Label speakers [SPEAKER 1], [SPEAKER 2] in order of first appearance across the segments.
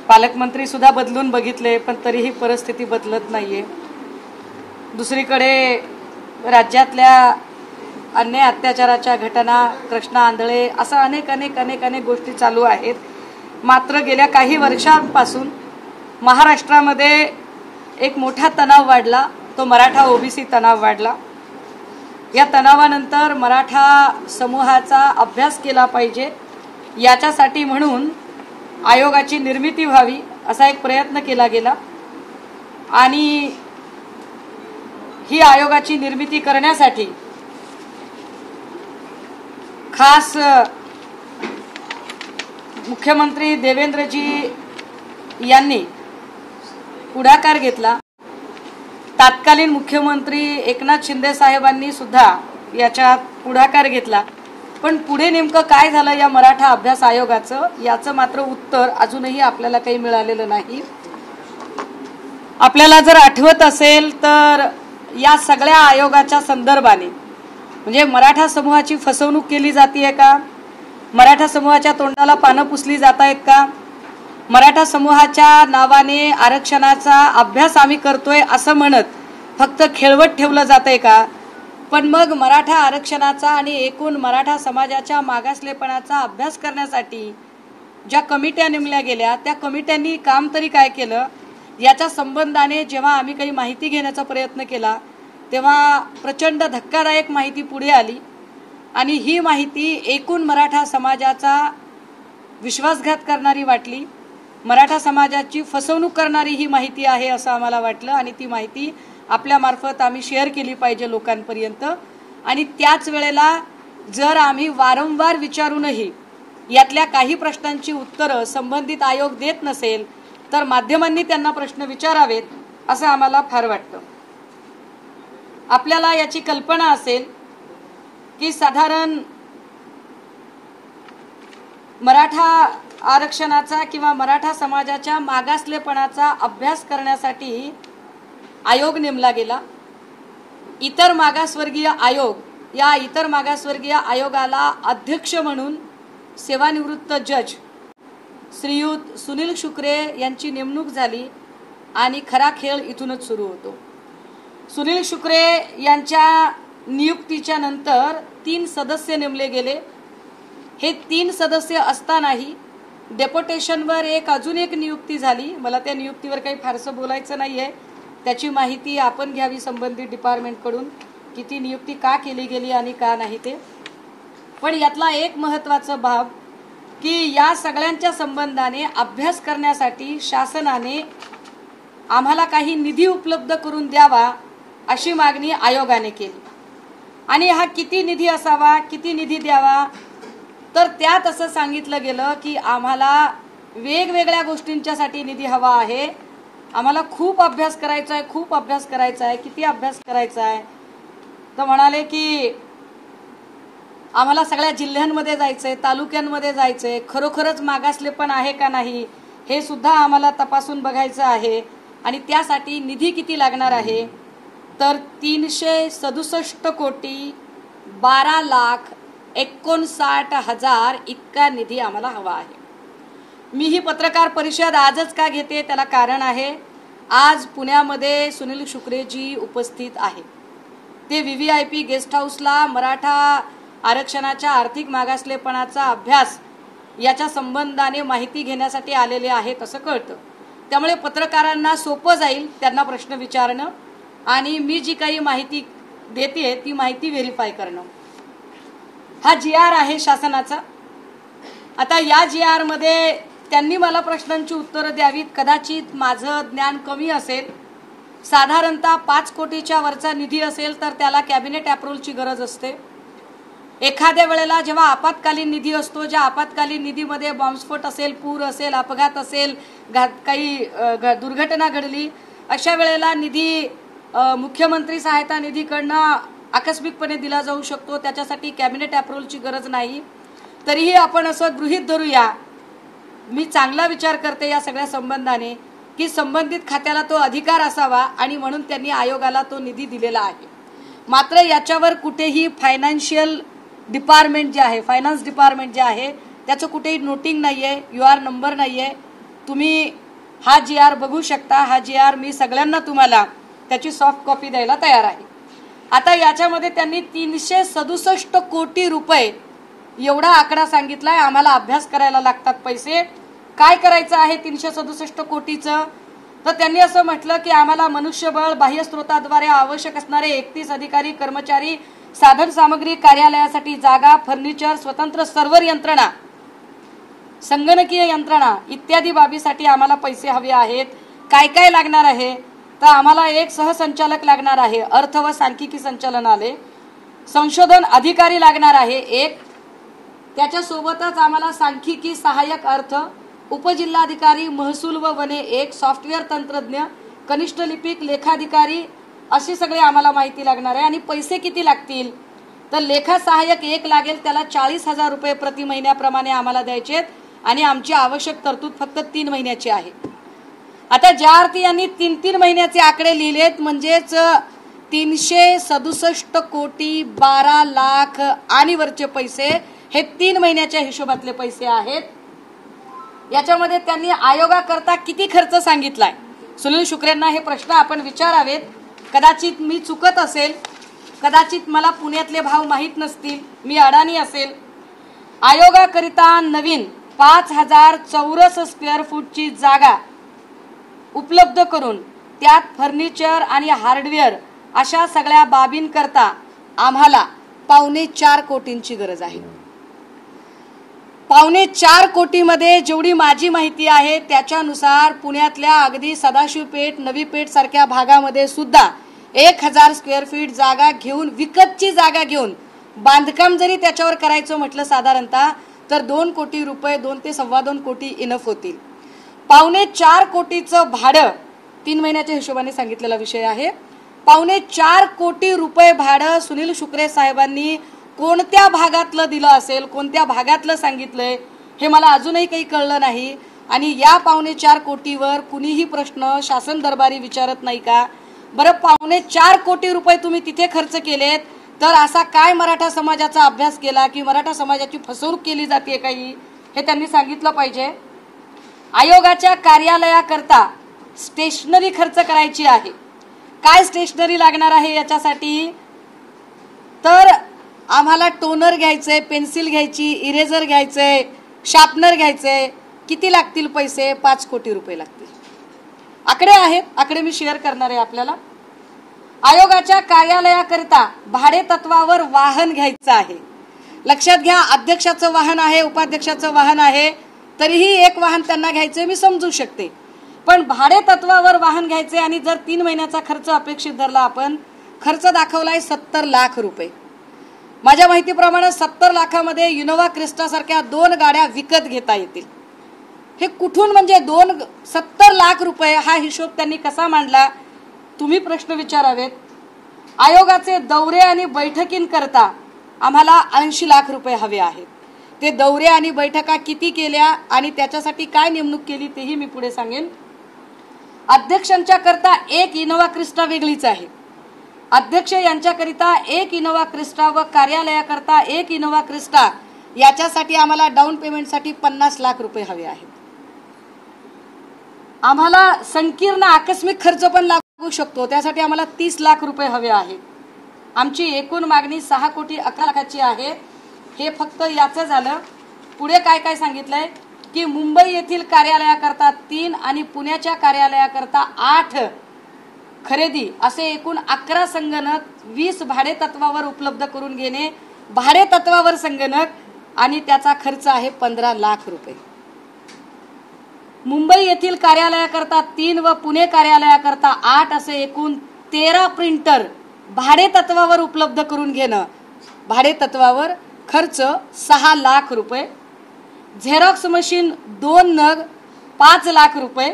[SPEAKER 1] पालकमंत्री सुद्धा बदलून बघितले पण तरीही परिस्थिती बदलत नाहीये। दुसरीकडे राज्यातल्या अन्य अत्याचाराच्या घटना, कृष्णा आंधळे असा अनेक गोष्टी चालू आहेत। मात्र गेल्या काही वर्षांपासून महाराष्ट्रामध्ये एक मोठा तणाव वाढला, तो मराठा ओबीसी तणाव वाढला। या तणावानंतर मराठा समूहाचा अभ्यास केला पाहिजे याच्यासाठी म्हणून आयोगाची निर्मिती व्हावी असा एक प्रयत्न केला गेला आणि ही आयोगाची निर्मिती करण्यासाठी खास मुख्यमंत्री देवेंद्रजी यांनी पुढाकार घेतला। तत्कालीन मुख्यमंत्री एकनाथ शिंदे साहेबांनी सुद्धा याच्यात पुढाकार घेतला, पण पुढे नेमकं काय झालं या मराठा अभ्यास आयोगाचं याचं मात्र उत्तर अजूनही आपल्याला काही मिळालेलं नाही। आपल्याला जर आठवत असेल तर या सगळ्या आयोगाच्या संदर्भाने म्हणजे मराठा समूहाची फसवणूक केली जाते का, मराठा समूहाच्या तोंडाला पानं पुसली जात आहेत का, मराठा समूहाच्या नावाने आरक्षणाचा अभ्यास आम्ही करतोय असं म्हणत फक्त खेळवत ठेवलं जातंय का, पण मग मराठा आरक्षणाचा आणि एकूण मराठा समाजाच्या मागासलेपणाचा अभ्यास करण्यासाठी ज्या कमिट्या नेमल्या गेल्या त्या कमिट्यांनी काम तरी काय केलं याच्या संबंधाने जेव्हा आम्ही काही माहिती घेण्याचा प्रयत्न केला तेव्हा प्रचंड धक्कादायक माहिती पुढे आली आणि ही माहिती एकूण मराठा समाजाचा विश्वासघात करणारी वाटली, मराठा समाजाची फसवणूक करणारी ही माहिती आहे असं आम्हाला वाटलं आणि ती माहिती आपल्या मार्फत आम्ही शेअर केली पाहिजे लोकांपर्यंत। आणि त्याच वेळेला जर आम्ही वारंवार विचारूनही यातल्या काही प्रश्नांची उत्तरं संबंधित आयोग देत नसेल तर माध्यमांनी त्यांना प्रश्न विचारावेत असं आम्हाला फार वाटतं। आपल्याला याची कल्पना असेल की साधारण मराठा आरक्षणाचा किंवा मराठा समाजाच्या मागासलेपणाचा अभ्यास करण्यासाठी आयोग नेमला गेला। इतर मागासवर्गीय आयोग, या इतर मागासवर्गीय आयोगाला अध्यक्ष म्हणून सेवानिवृत्त जज श्रीयुत सुनील शुक्रे यांची नेमणूक झाली आणि खरा खेळ इथूनच सुरू होतो। सुनील शुक्रे यांच्या नियुक्तीच्या नंतर 3 सदस्य नेमले गेले। हे 3 सदस्य असतानाही डेप्युटेशनवर अजून एक नियुक्ती झाली। मला त्या नियुक्तीवर काही फारसं बोलायचं नाहीये, त्याची माहिती आपण घ्यावी संबंधित डिपार्टमेंटकडून की ती नियुक्ती का केली गेली आणि का नाही ते। पण यातला एक महत्त्वाचा बाब की या सगळ्यांच्या संबंधाने अभ्यास करण्यासाठी शासनाने आम्हाला काही निधी उपलब्ध करून द्यावा अशी मागणी आयोगाने केली आणि हा किती निधी असावा, किती निधी द्यावा, तर त्यात असं सांगितलं गेलं की आम्हाला वेगवेगळ्या गोष्टींच्यासाठी निधी हवा आहे, आम्हाला खूप अभ्यास करायचा आहे, खूप अभ्यास करायचा आहे। किती अभ्यास करायचा आहे तर म्हणाले की आम्हाला सगळ्या जिल्ह्यांमध्ये जायचंय, तालुक्यांमध्ये जायचंय, खरोखरच मागासलेपण आहे का नाही हे सुद्धा आम्हाला तपासून बघायचं आहे आणि त्यासाठी निधी किती लागणार आहे तर 367 कोटी 12,59,000 इतका निधी आम्हाला हवा आहे। मी ही पत्रकार परिषद आजच का घेते त्याला कारण आहे, आज पुण्यामध्ये सुनील शुक्रेजी उपस्थित आहे। ते VVIP गेस्ट हाऊसला मराठा आरक्षणाच्या आर्थिक मागासलेपणाचा अभ्यास याच्या संबंधाने माहिती घेण्यासाठी आलेले आहेत असं कळतं। त्यामुळे पत्रकारांना सोपं जाईल त्यांना प्रश्न विचारणं आणि मी जी काही माहिती देते ती माहिती व्हेरीफाय करणं। हा GR आहे शासनाचा। आता या GR मध्ये त्यांनी मला प्रश्नांची उत्तरं द्यावीत, कदाचित माझं ज्ञान कमी असेल। साधारणतः 5 कोटीच्या वरचा निधी असेल तर त्याला कॅबिनेट अप्रूव्हलची गरज असते। एखाद्या वेळेला जेव्हा आपत्कालीन निधी असतो, ज्या आपत्कालीन निधीमध्ये बॉम्बस्फोट असेल, पूर असेल, अपघात असेल, काही दुर्घटना घडली, अशा वेळेला निधी मुख्यमंत्री सहायता निधीकडनं आकस्मिकपणे दिला जाऊ शकतो, त्याच्यासाठी कॅबिनेट अप्रूव्हलची गरज नाही। तरीही आपण असं गृहीत धरूया, मी चांगला विचार करते या सगळ्या संबंधाने की संबंधित खात्याला तो अधिकार असावा आणि म्हणून त्यांनी आयोगाला तो निधी दिलेला आहे। मात्र याच्यावर कुठेही फायनान्शियल डिपार्टमेंट जे आहे, फायनान्स डिपार्टमेंट जे आहे त्याचं कुठेही नोटिंग नाहीये, UR नंबर नाहीये, तुम्ही हा GR बघू शकता। हा GR मी सगळ्यांना तुम्हाला त्याची सॉफ्ट कॉपी द्यायला तयार आहे। आता याच्यामध्ये त्यांनी 367 कोटी रुपये एवढा आकडा सांगितलाय। आम्हाला अभ्यास करायला लागतात पैसे। काय करायचं आहे 367 कोटीचं? तर त्यांनी असं म्हटलं की आम्हाला मनुष्यबळ, बाह्य स्रोताद्वारे आवश्यक असणारे 31 अधिकारी कर्मचारी, साधन सामग्री, कार्यालयासाठी जागा, फर्निचर, स्वतंत्र सर्व्हर यंत्रणा, संगणकीय यंत्रणा इत्यादी बाबीसाठी आम्हाला पैसे हवे आहेत। काय काय लागणार आहे? तर आम्हाला एक सहसंचालक लागणार आहे, अर्थ व सांख्यिकी संचालनालय, संशोधन अधिकारी लागणार आहे एक, त्याच्यासोबतच आम्हाला सांख्यिकी सहाय्यक अर्थ, उपजिल्हाधिकारी महसूल व वने एक, सॉफ्टवेअर तंत्रज्ञ, कनिष्ठ लिपिक, लेखाधिकारी, अशी सगळी आम्हाला माहिती लागणार आहे। आणि पैसे किती लागतील? तर लेखा सहाय्यक एक लागेल, त्याला 40,000 रुपये प्रति महिन्याप्रमाणे आम्हाला द्यायचे आणि आमची आवश्यक तरतूद फक्त 3 महिन्याची आहे। आता ज्या अर्थी यांनी 3-3 महिन्याचे आकडे लिहिलेत, म्हणजेच 367 कोटी 12 लाख आणि वरचे पैसे हे 3 महिन्याच्या हिशोबातले पैसे आहेत। याच्यामध्ये त्यांनी आयोगाकरता किती खर्च सांगितलाय? सुनील शुक्रेंना हे प्रश्न आपण विचारावेत। कदाचित मी चुकत असेल, कदाचित मला पुण्यातले भाव माहीत नसतील, मी अडाणी असेल। आयोगाकरिता नवीन 5000 चौरस स्क्वेअर फूटची जागा उपलब्ध करून त्यात फर्निचर आणि हार्डवेअर अशा सगळ्या बाबींकरता आम्हाला 4.25 कोटींची गरज आहे। 4.25 कोटीमध्ये जेवढी माझी माहिती आहे त्याच्यानुसार पुण्यातल्या अगदी सदाशिवपेठ, नवी पेठ सारख्या भागामध्ये सुद्धा 1000 स्क्वेअर फीट जागा घेऊन, विकतची जागा घेऊन बांधकाम जरी त्याच्यावर करायचं म्हटलं साधारणतः तर 2 कोटी रुपये, 2 ते 2.25 कोटी इनफ होतील। 4.25 कोटीचं भाडं 3 महिन्याच्या हिशोबाने सांगितलेला विषय आहे। 4.25 कोटी रुपये भाडं सुनील शुक्रे साहेबांनी कोणत्या भागातलं दिलं असेल, कोणत्या भागातलं सांगितलंय हे मला अजूनही काही कळलं नाही। आणि या 4.25 कोटीवर कुणीही प्रश्न शासन दरबारी विचारत नाही का? बरं, 4.25 कोटी रुपये तुम्ही तिथे खर्च केलेत तर असा काय मराठा समाजाचा अभ्यास केला की मराठा समाजाची फसवणूक केली जाते काही, हे त्यांनी सांगितलं पाहिजे। आयोगाच्या कार्यालयाकरता स्टेशनरी खर्च करायची आहे। काय स्टेशनरी लागणार आहे याच्यासाठी? तर आम्हाला टोनर घ्यायचंय, पेन्सिल घ्यायची, इरेझर घ्यायचंय, शार्पनर घ्यायचंय। किती लागतील पैसे? 5 कोटी रुपये लागतील। आकडे आहेत, आकडे मी शेअर करणार आहे आपल्याला। आयोगाच्या कार्यालयाकरिता भाडे तत्वावर वाहन घ्यायचं आहे। लक्षात घ्या, अध्यक्षाचं वाहन आहे, उपाध्यक्षाचं वाहन आहे, तरीही एक वाहन त्यांना घ्यायचे मी समजू शकते, पण भाडे तत्वावर वाहन घ्यायचे आणि जर 3 महिन्याचा खर्च अपेक्षित धरला, आपण खर्च दाखवलाय 70 लाख रुपये। माझ्या माहितीप्रमाणे 70 लाखामध्ये इनोव्हा क्रिस्टा सारख्या 2 गाड्या विकत घेता येतील। हे कुठून, म्हणजे 70 लाख रुपये हा हिशोब त्यांनी कसा मांडला? तुम्ही प्रश्न विचारावेत। आयोगाचे दौरे आणि बैठकींकरता आम्हाला 80 लाख रुपये हवे आहेत। ते दौरे आणि बैठका किती केल्या आणि त्याच्यासाठी काय नेमणूक केली तेही मी पुढे सांगेन। अध्यक्षांच्या करता एक इनोव्हा क्रिस्टा वेगळीच आहे। अध्यक्ष यांच्याकरिता एक इनोव्हा क्रिस्टा व कार्यालयाकरता एक इनोव्हा क्रिस्टा, याच्यासाठी आम्हाला डाऊन पेमेंटसाठी 50 लाख रुपये हवे आहेत। आम्हाला संकीर्ण आकस्मिक खर्च पण लागू शकतो, त्यासाठी आम्हाला 30 लाख रुपये हवे आहेत। आमची एकूण मागणी 6 कोटी 11 लाखाची आहे। हे फक्त याचं झालं। पुढे काय काय सांगितलंय की मुंबई येथील कार्यालयाकरता 3 आणि पुण्याच्या कार्यालयाकरता 8 खरेदी, असे एकूण 11 संगणक 20 भाडे तत्वावर उपलब्ध करून घेणे, भाडे तत्वावर संगणक, आणि त्याचा खर्च आहे 15 लाख रुपये। मुंबई येथील कार्यालयाकरता 3 व पुणे कार्यालयाकरता 8 असे एकूण 13 प्रिंटर भाडे तत्वावर उपलब्ध करून घेणं, भाडे तत्वावर खर्च 6 लाख रुपये। झेरॉक्स मशीन 2 नग 5 लाख रुपये,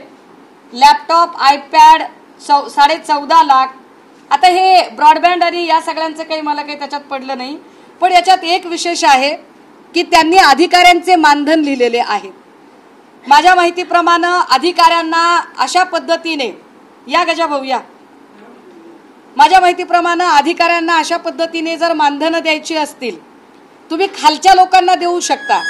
[SPEAKER 1] लॅपटॉप आयपॅड 14.5 लाख। आता हे ब्रॉडबँड आणि या सगळ्यांचं काही मला काही त्याच्यात पडलं नाही, पण याच्यात एक विशेष आहे की त्यांनी अधिकाऱ्यांचे मानधन लिहिलेले आहे। माझ्या माहितीप्रमाणे अधिकाऱ्यांना अशा पद्धतीने, या गजा भाऊया, माझ्या माहितीप्रमाणे अधिकाऱ्यांना अशा पद्धतीने जर मानधन द्यायची असतील, तुम्ही खालच्या लोकांना देऊ शकता,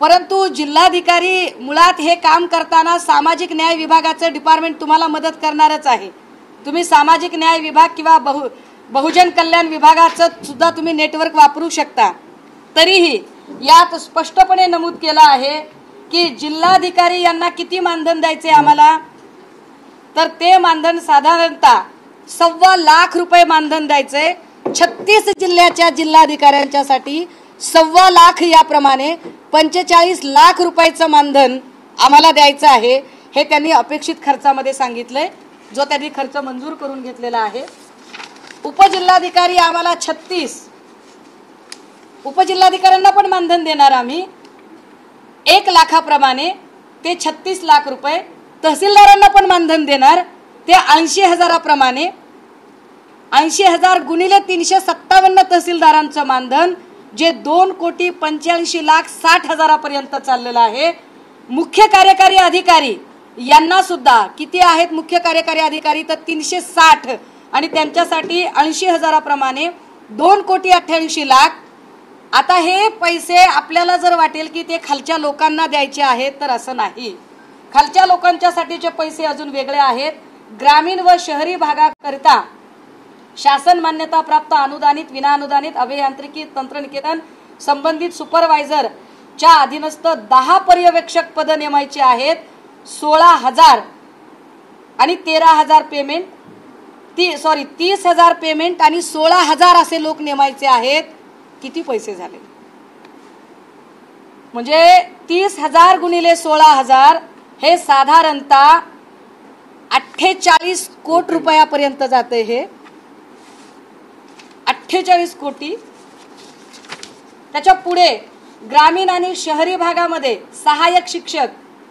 [SPEAKER 1] परंतु जिल्हाधिकारी मुळात हे काम करताना सामाजिक न्याय विभागाचं डिपार्टमेंट तुम्हाला मदत करणारच आहे। तुम्ही सामाजिक न्याय विभाग किंवा बहुजन कल्याण विभागाचं सुद्धा तुम्ही नेटवर्क वापरू शकता। तरीही यात स्पष्टपणे नमूद केलं आहे की जिल्हाधिकारी यांना किती मानधन द्यायचे आम्हाला, तर ते मानधन साधारणतः 1.25 लाख रुपये मानधन द्यायचे। 36 जिल्ह्याच्या जिल्हाधिकाऱ्यांच्यासाठी 1.25 लाख याप्रमाणे 45 लाख रुपयाचं मानधन आम्हाला द्यायचं आहे। हे त्यांनी अपेक्षित खर्चामध्ये सांगितलंय, जो त्यांनी खर्च मंजूर करून घेतलेला आहे। उपजिल्हाधिकारी आम्हाला 36, उपजिल्हाधिकाऱ्यांना पण मानधन देणार आम्ही 1 लाखाप्रमाणे, ते 36 लाख रुपये। तहसीलदारांना पण मानधन देणार, ते 80,000 प्रमाणे, 80,000 गुणिले 357 तहसीलदारांचं मानधन, जे 2,85,60,000 पर्यंत चाललेलं आहे। मुख्य कार्यकारी अधिकारी यांना सुद्धा किती आहेत मुख्य कार्यकारी अधिकारी, तर 360, आणि त्यांच्यासाठी 80,000 प्रमाणे 2,88,00,000। आता हे पैसे आपल्याला जर वाटेल की ते खालच्या लोकांना द्यायचे आहेत, तर असं नाही। खालच्या लोकांच्यासाठीचे पैसे अजून वेगळे आहेत। ग्रामीण व शहरी भागाकरिता शासन मान्यता प्राप्त अनुदानित विनाअनुदानित अभियांत्रिकी तंत्रनिकेतन संबंधित सुपरवायझरच्या अधीनस्थ 10 पर्यवेक्षक पद नेमायचे आहेत। 16,000 आणि 13,000 पेमेंट, 30,000 पेमेंट आणि 16,000 असे लोक नेमायचे आहेत। किती पैसे झाले, म्हणजे 30,000 गुणिले 16,000 हे साधारणतः 48 कोटी रुपयापर्यंत जाते। हे 48 कोटी। त्याच्या पुढे ग्रामीण आणि शहरी भागामध्ये सहाय्यक शिक्षक,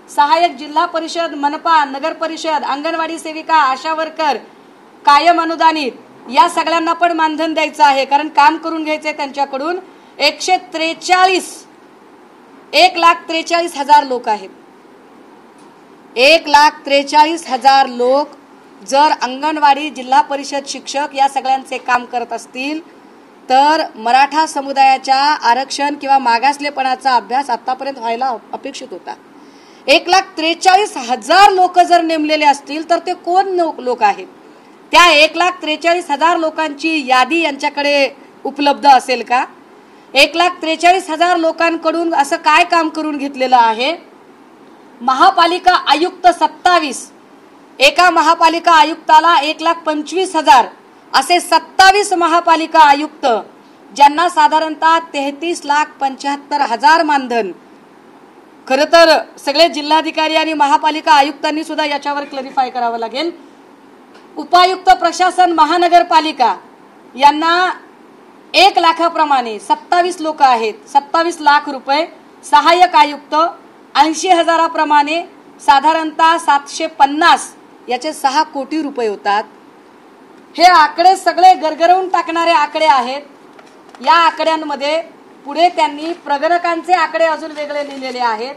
[SPEAKER 1] सहाय्यक जिल्हा परिषद, मनपा, नगर परिषद, अंगणवाडी सेविका, आशा वर्कर, कायम अनुदानित या सगळ्यांना पण मानधन द्यायचं आहे, कारण काम करून घ्यायचंय त्यांच्याकडून। 1,43,000 लोक आहेत। 1,43,000 लोक जर अंगणवाडी, जिल्हा परिषद शिक्षक या सगळ्यांचे काम करत असतील, तर मराठा समुदायाच्या आरक्षण किंवा मागासलेपणाचा अभ्यास आतापर्यंत व्हायला अपेक्षित होता। 1,43,000 लोक जर नेमलेले असतील, तर ते कोण लोक आहेत? त्या 1,43,000 लोकांची यादी यांच्याकडे उपलब्ध असेल का? 1,43,000 लोकांकडून असं काय काम करून घेतलेलं आहे? महापालिका आयुक्त 27, एका महापालिका आयुक्ताला 1,25,000 असे 27 महापालिका आयुक्त, ज्यांना साधारणतः 33,75,000 मानधन। खरं तर सगळे जिल्हाधिकारी आणि महापालिका आयुक्तांनी सुद्धा याच्यावर क्लॅरिफाय करावं लागेल। उपायुक्त प्रशासन महानगरपालिका यांना 1 लाखाप्रमाणे 27 लोक आहेत, 27 लाख रुपये। सहाय्यक आयुक्त 80,000 प्रमाणे साधारणतः 750, याचे 6 कोटी रुपये होतात। हे आकडे सगळे गरगरवून टाकणारे आकडे आहेत। या आकड्यांमध्ये पुढे त्यांनी प्रगणकांचे आकडे अजून वेगळे लिहिलेले आहेत,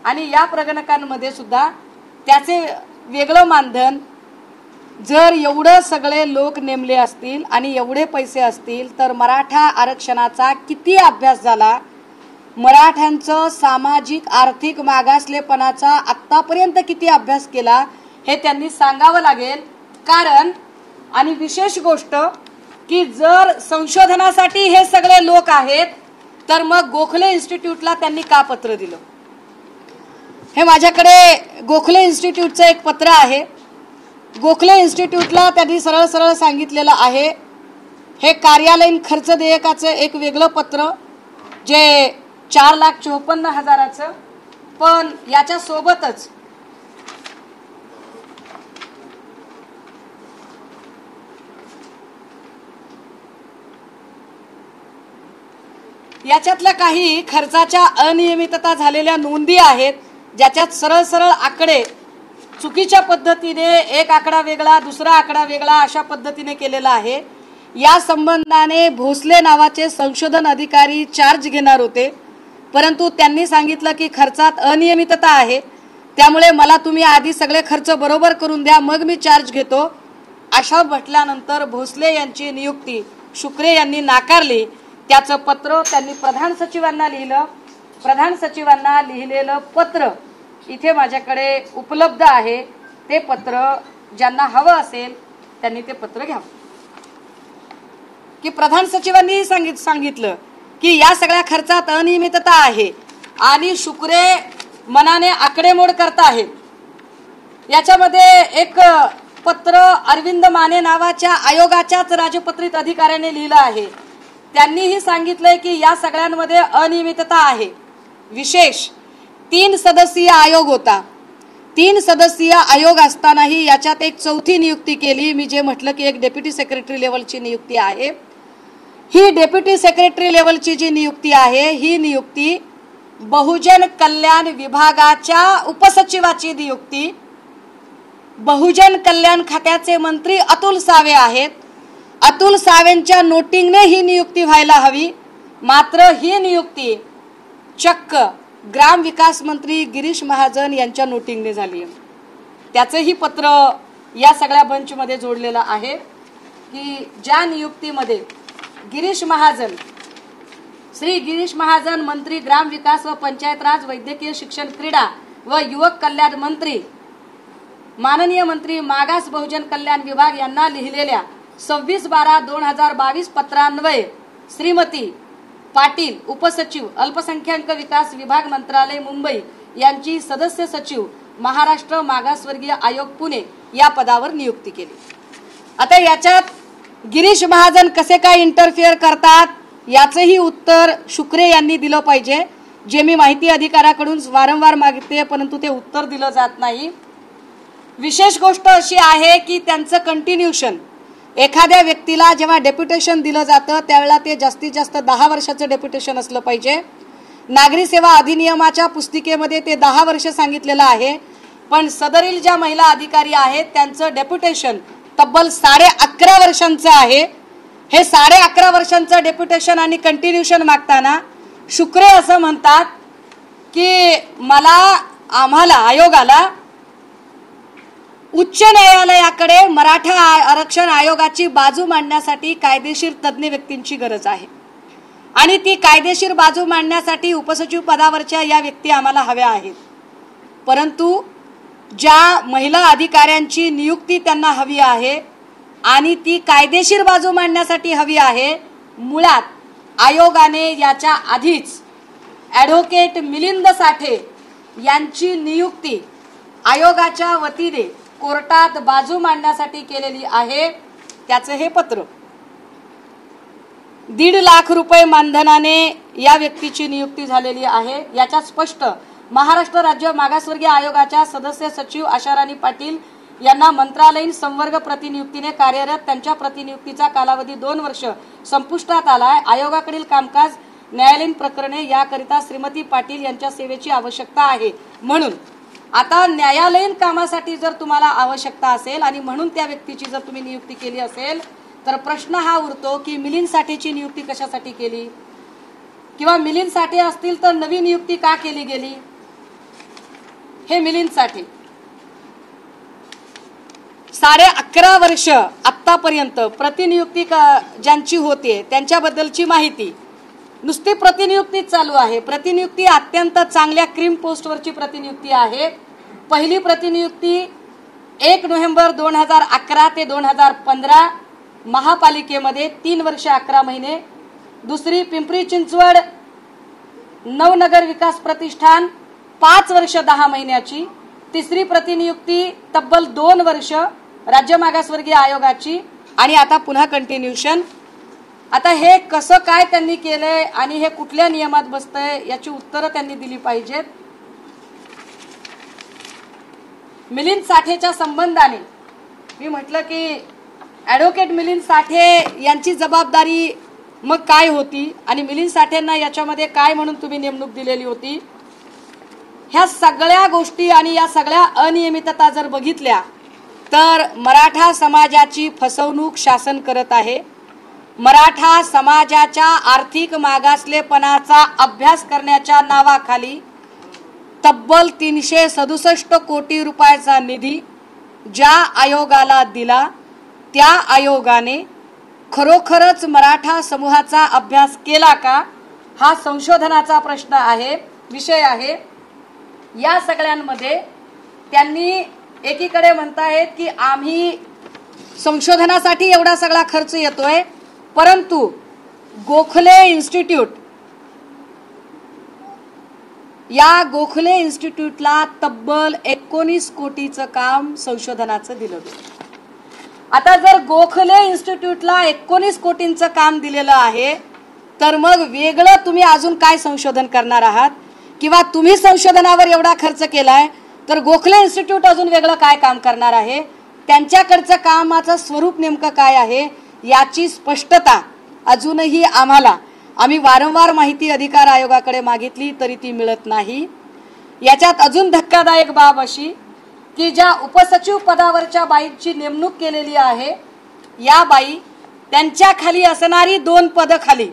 [SPEAKER 1] आणि या प्रगणकांमध्ये सुद्धा त्याचे वेगळं मानधन। जर एवढे सगळे लोक नेमले असतील आणि एवढे पैसे असतील, तर मराठा आरक्षणाचा किती अभ्यास झाला, मराठ्यांचं सामाजिक आर्थिक मागासलेपणाचा आतापर्यंत किती अभ्यास केला, हे त्यांनी सांगावं लागेल। कारण आणि विशेष गोष्ट की जर संशोधनासाठी हे सगळे लोक आहेत, तर मग गोखले इन्स्टिट्यूटला त्यांनी का पत्र दिलं? हे माझ्याकडे गोखले इन्स्टिट्यूटचं एक पत्र आहे। गोखले इन्स्टिट्यूटला त्यांनी सरळ सरळ सांगितलेलं आहे, हे कार्यालयीन खर्च देयकाचं एक वेगळं पत्र, जे 4,54,000, पण याच्या सोबतच याच्यातल्या काही खर्चाच्या अनियमितता झालेल्या नोंदी आहेत, ज्याच्यात सरळ सरळ आकडे चुकीच्या पद्धतीने एक आकडा वेगळा, दुसरा आकडा वेगळा अशा पद्धतीने केलेला आहे। या संबंधाने भोसले नावाचे संशोधन अधिकारी चार्ज घेणार होते, परंतु त्यांनी सांगितलं की खर्चात अनियमितता आहे, त्यामुळे मला तुम्ही आधी सगळे खर्च बरोबर करून द्या, मग मी चार्ज घेतो। अशा म्हटल्यानंतर भोसले यांची नियुक्ती शुक्रे यांनी नाकारली। त्याचं पत्र त्यांनी प्रधान सचिवांना लिहिलं। प्रधान सचिवांना लिहिलेलं पत्र इथे माझ्याकडे उपलब्ध आहे। ते पत्र ज्यांना हवं असेल त्यांनी ते पत्र घ्यावं। की प्रधान सचिवांनी सांगितलं की या सगळ्या खर्चात अनियमितता आहे आणि शुक्रे मनाने आकडेमोड करत आहेत। याच्यामध्ये एक पत्र अरविंद माने नावाच्या आयोगाच्याच राजपत्रित अधिकाऱ्याने लिहिलं आहे। त्यांनीही सांगितलंय की या सगळ्यांमध्ये अनियमितता आहे। विशेष 3 सदस्यीय आयोग होता। 3 सदस्यीय आयोग असतानाही याच्यात एक चौथी नियुक्ती केली। मी जे म्हटलं की एक डेप्युटी सेक्रेटरी लेवलची नियुक्ती आहे। ही डेप्युटी सेक्रेटरी लेवलची जी नियुक्ती आहे ही नियुक्ती बहुजन कल्याण विभागाच्या उपसचिवाची नियुक्ती। बहुजन कल्याण खात्याचे मंत्री अतुल सावे आहेत। अतुल सावेंच्या नोटिंगने ही नियुक्ती व्हायला हवी, मात्र ही नियुक्ती चक्क ग्राम विकास मंत्री गिरीश महाजन यांच्या नोटिंगने झाली आहे। त्याचंही पत्र या सगळ्या बंचमध्ये जोडलेलं आहे की ज्या नियुक्तीमध्ये श्री गिरीश महाजन मंत्री ग्राम विकास व पंचायत राज वैद्यकीय शिक्षण क्रीडा व युवक कल्याण मंत्री माननीय मंत्री मागास बहुजन कल्याण विभाग यांना लिहिलेल्या 26/12/2022 पत्रान्वये श्रीमती पाटील उपसचिव अल्पसंख्याक विकास विभाग मंत्रालय मुंबई यांची सदस्य सचिव महाराष्ट्र मागासवर्गीय आयोग पुणे या पदावर नियुक्ती केली। आता याच्यात गिरीश महाजन कसे काय इंटरफिअर करतात याचेही उत्तर शुक्रे यांनी दिलं पाहिजे, जे मी माहिती अधिकाऱ्याकडून वारंवार मागते परंतु ते उत्तर दिलं जात नाही। विशेष गोष्ट अशी आहे की त्यांचं कंटिन्यूशन एखाद्या व्यक्तीला जेव्हा डेप्युटेशन दिलं जातं त्यावेळेला ते जास्तीत जास्त 10 वर्षाचं डेप्युटेशन असलं पाहिजे। नागरी सेवा अधिनियमाच्या पुस्तिकेमध्ये ते 10 वर्ष सांगितलेलं आहे, पण सदरील ज्या महिला अधिकारी आहेत त्यांचं डेप्युटेशन तब्बल 11.5 वर्षांचं आहे। हे 11.5 वर्षांचं डेप्युटेशन आणि कंटिन्यूशन मागताना शुक्रे असं म्हणतात की आम्हाला आयोगाला उच्च न्यायालयाकडे मराठा आरक्षण आयोगाची बाजू मांडण्यासाठी कायदेशीर तज्ञ व्यक्तींची गरज आहे आणि ती कायदेशीर बाजू मांडण्यासाठी उपसचिव पदावरच्या या व्यक्ती आम्हाला हव्या आहेत। परंतु ज्या महिला अधिकाऱ्यांची नियुक्ती त्यांना हवी आहे आणि ती कायदेशीर बाजू मांडण्यासाठी हवी आहे, मुळात आयोगाने याच्या आधीच ॲडव्होकेट मिलिंद साठे यांची नियुक्ती आयोगाच्या वतीने कोर्टात बाजू मांडण्यासाठी केलेली आहे। त्याचं हे पत्र 1.5 लाख रुपये मानधनाने या व्यक्तीची नियुक्ती झालेली आहे। याच्यात स्पष्ट महाराष्ट्र राज्य मागासवर्गीय आयोगाच्या सदस्य सचिव आशाराणी पाटील यांना मंत्रालयीन संवर्ग प्रतिनियुक्तीने कार्यरत त्यांच्या प्रतिनियुक्तीचा कालावधी 2 वर्ष संपुष्टात आलाय। आयोगाकडील कामकाज न्यायालयीन प्रकरणे याकरिता श्रीमती पाटील यांच्या सेवेची आवश्यकता आहे। म्हणून आता न्यायालयीन कामासाठी जर तुम्हाला आवश्यकता असेल आणि म्हणून त्या व्यक्तीची जर तुम्ही नियुक्ती केली असेल तर प्रश्न हा उरतो की मिलिंद साठेची नियुक्ती कशासाठी केली, किंवा मिलिंद साठे असतील तर नवी नियुक्ती का केली गेली। हे मिलिंद साठे 11.5 वर्ष आतापर्यंत प्रतिनियुक्ती ज्यांची होते त्यांच्याबद्दलची माहिती नुसती प्रतिनियुक्तीच चालू आहे। प्रतिनियुक्ती अत्यंत चांगल्या क्रीम पोस्टवरची प्रतिनियुक्ती आहे। पहिली प्रतिनियुक्ती 1 नोव्हेंबर 2011 ते 2015 महापालिकेमध्ये 3 वर्ष 11 महिने। दुसरी पिंपरी चिंचवड नवनगर विकास प्रतिष्ठान 5 वर्ष 10 महिन्याची। तिसरी प्रतिनियुक्ती तब्बल 2 वर्ष राज्य मागासवर्गीय आयोगाची आणि आता पुन्हा कंटिन्यूशन। आता हे कसं काय त्यांनी केलंय आणि हे कुठल्या नियमात बसतंय याची उत्तरं त्यांनी दिली पाहिजेत। मिलिंद साठेच्या संबंधाने मी म्हटलं की ॲडव्होकेट मिलिंद साठे यांची जबाबदारी मग काय होती आणि मिलिंद साठेंना याच्यामध्ये काय म्हणून तुम्ही नेमणूक दिलेली होती। ह्या सगळ्या गोष्टी आणि या सगळ्या अनियमितता जर बघितल्या तर मराठा समाजाची फसवणूक शासन करत आहे। मराठा समाजाच्या आर्थिक मागासलेपणाचा अभ्यास करण्याच्या नावाखाली तब्बल 367 कोटी रुपयाचा निधी ज्या आयोगाला दिला त्या आयोगाने खरोखरच मराठा समूहाचा अभ्यास केला का हा संशोधनाचा प्रश्न आहे। विषय आहे। या सगळ्यांमध्ये त्यांनी एकीकडे म्हणतायत की आम्ही संशोधनासाठी एवढा सगळा खर्च येतोय, परंतु गोखले इन्स्टिट्यूट, या गोखले इन्स्टिट्यूटला तब्बल 19 कोटीचं काम संशोधनाचं दिलं गेलं। आता जर गोखले इन्स्टिट्यूटला 19 कोटींचं काम दिलेलं आहे, तर मग वेगळं तुम्ही अजून काय संशोधन करणार आहात? किंवा तुम्ही संशोधनावर एवढा खर्च केलाय तर गोखले इन्स्टिट्यूट अजून वेगळं काय काम करणार आहे? त्यांच्याकडचं कामाचं स्वरूप नेमकं काय आहे याची स्पष्टता अजूनही आम्ही वारंवार माहिती अधिकार आयोगाकडे मागितली तरी ती मिळत नाही। याच्यात अजून धक्कादायक बाब अशी की ज्या उपसचिव पदावरच्या बाईंची नेमणूक केलेली आहे, या बाई त्यांच्या खाली असणारी 2 पदं खाली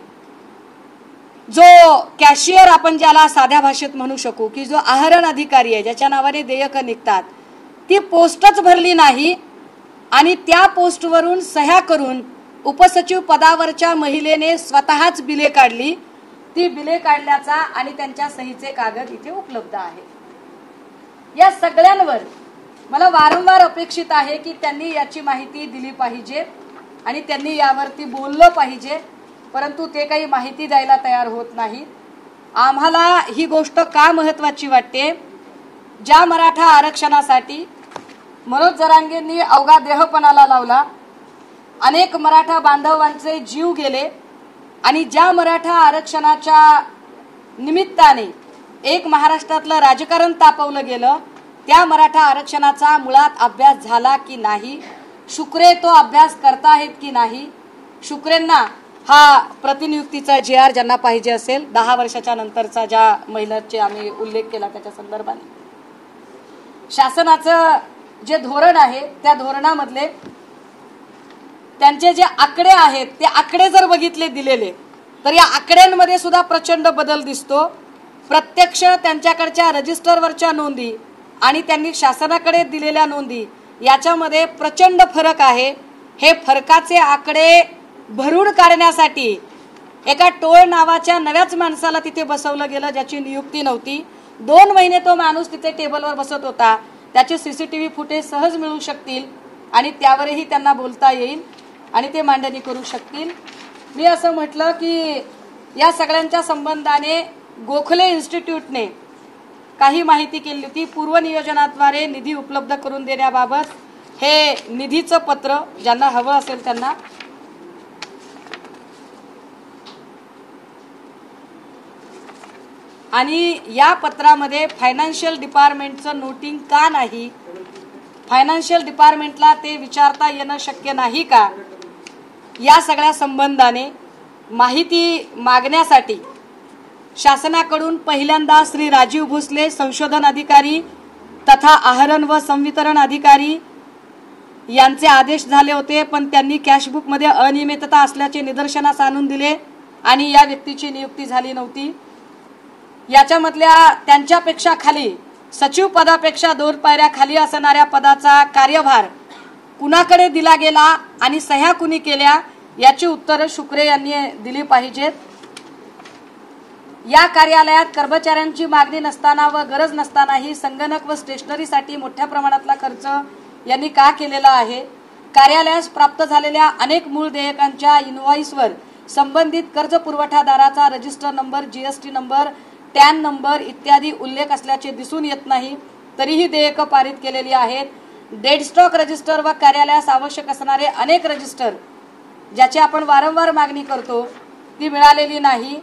[SPEAKER 1] जो कॅशियर आपण ज्याला साध्या भाषेत म्हणू शकू की जो आहरण अधिकारी आहे, ज्याच्या नावाने देयकं निघतात, ती पोस्टच भरली नाही आणि त्या पोस्टवरून सह्या करून उपसचिव पदावरच्या महिलेने स्वतःच बिले काढली। ती बिले काढल्याचा आणि त्यांच्या सहीचे कागद इथे उपलब्ध आहे। या सगळ्यांवर मला वारंवार अपेक्षित आहे की त्यांनी याची माहिती दिली पाहिजे आणि त्यांनी यावरती बोललं पाहिजे, परंतु ते काही माहिती द्यायला तयार होत नाहीत। आम्हाला ही गोष्ट का महत्त्वाची वाटते? ज्या मराठा आरक्षणासाठी मनोज जरांगेंनी अवघा देहपणाला लावला, अनेक मराठा बांधवांचे जीव गेले आणि ज्या मराठा आरक्षणाच्या निमित्ताने एक महाराष्ट्रातलं राजकारण तापवलं गेलं, त्या मराठा आरक्षणाचा मुळात अभ्यास झाला की नाही? शुक्रे तो अभ्यास करताहेत की नाही? शुक्रेंना हा प्रतिनियुक्तीचा JR ज्यांना पाहिजे असेल 10 वर्षाच्या नंतरचा, ज्या महिलांचे आम्ही उल्लेख केला त्याच्या संदर्भाने, शासनाचं जे धोरण आहे त्या धोरणामधले त्यांचे जे आकडे आहेत ते आकडे जर बघितले दिलेले तर या आकड्यांमध्ये सुद्धा प्रचंड बदल दिसतो। प्रत्यक्ष त्यांच्याकडच्या रजिस्टरवरच्या नोंदी आणि त्यांनी शासनाकडे दिलेल्या नोंदी याच्यामध्ये प्रचंड फरक आहे। हे फरकाचे आकडे भरून काढण्यासाठी एका टोळ नावाच्या नव्याच माणसाला तिथे बसवलं गेलं, ज्याची नियुक्ती नव्हती। 2 महिने तो माणूस तिथे टेबलवर बसत होता। त्याचे CCTV फुटेज सहज मिळू शकतील आणि त्यावरही त्यांना बोलता येईल आणि ते मांडणी करू शकतील। मी असं म्हटलं की या सगळ्यांच्या संबंधाने गोखले इन्स्टिट्यूटने काही माहिती केली होती। पूर्वनियोजनाद्वारे निधी उपलब्ध करून देण्याबाबत हे निधीचं पत्र ज्यांना हवं असेल त्यांना, आणि या पत्रामध्ये फायनान्शियल डिपार्टमेंटचं नोटिंग का नाही? फायनान्शियल डिपार्टमेंटला ते विचारता येणं शक्य नाही का? या सगळ्या संबंधाने माहिती मागण्यासाठी शासनाकडून पहिल्यांदा श्री राजीव भोसले संशोधन अधिकारी तथा आहरण व संवितरण अधिकारी यांचे आदेश झाले होते, पण त्यांनी कॅशबुकमध्ये अनियमितता असल्याचे निदर्शनास आणून दिले आणि या व्यक्तीची नियुक्ती झाली नव्हती। याच्यामधल्या त्यांच्यापेक्षा खाली सचिव पदापेक्षा 2 पायऱ्या खाली असणाऱ्या पदाचा कार्यभार कुणाकडे दिला गेला आणि सह्या कुणी केल्या याची उत्तरं शुक्रे यांनी दिली पाहिजेत। या कार्यालयात कर्मचाऱ्यांची मागणी नसताना व गरज नसतानाही संगणक व स्टेशनरीसाठी मोठ्या प्रमाणातला खर्च यांनी का केलेला आहे? कार्यालयास प्राप्त झालेल्या अनेक मूळ देयकांच्या इनव्हॉइसवर संबंधित कर्ज पुरवठादाराचा register number, GST number, TAN number इत्यादी उल्लेख असल्याचे दिसून येत नाही, तरीही देयकं पारित केलेली आहेत। डेड स्टॉक रजिस्टर व कार्यालयास आवश्यक असणारे अनेक रजिस्टर ज्याची आपण वारंवार मागणी करतो ती मिळालेली नाही।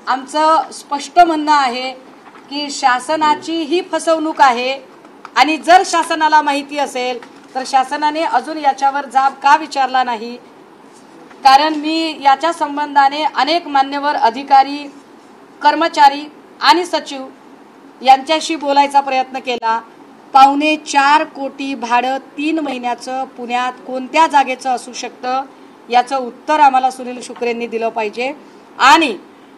[SPEAKER 1] आमचं स्पष्ट म्हणणं आहे की शासनाची ही फसवणूक आहे आणि जर शासनाला माहिती असेल तर शासनाने अजून याच्यावर जाब का विचारला नाही? कारण मी याच्या संबंधाने अनेक मान्यवर अधिकारी, कर्मचारी आणि सचिव यांच्याशी बोलायचा प्रयत्न केला। 4.25 कोटी भाडं 3 महिन्याचं पुण्यात कोणत्या जागेचं असू शकतं याचं उत्तर आम्हाला सुनील शुक्रेंनी दिलं पाहिजे। आणि